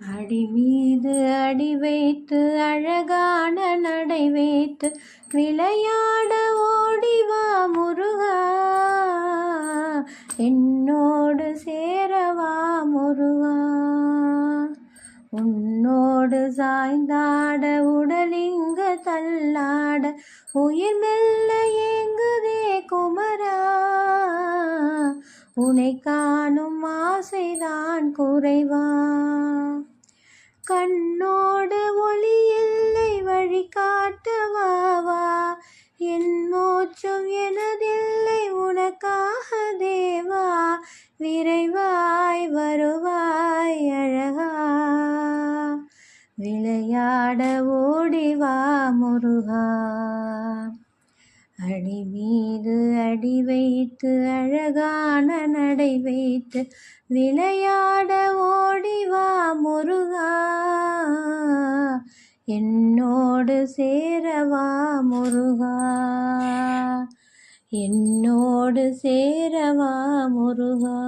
அடி மீது அடி வைத்து அழகான நடை வைத்து விளையாட ஓடிவா முருகா, என்னோடு சேரவா முருகா. உன்னோடு சாய்ந்தாட உடலிங்க தள்ளாட உயிர் மெல்ல ஏங்குதே குமரா, உனை காணும் ஆசைதான் குறைவா. கண்ணோடு ஒளி இல்லை வழி காட்டவாவா, என் மோட்சம் எனதில்லை உனக்காக தேவா, விரைவாய் வருவாய் அழகா, விளையாட ஓடிவா முருகா. அடி மீது அடி வைத்து அழகான நடை வைத்து விளையாட ஓடிவா முருகா, என்னோடு சேரவா முருகா, என்னோடு சேரவா முருகா.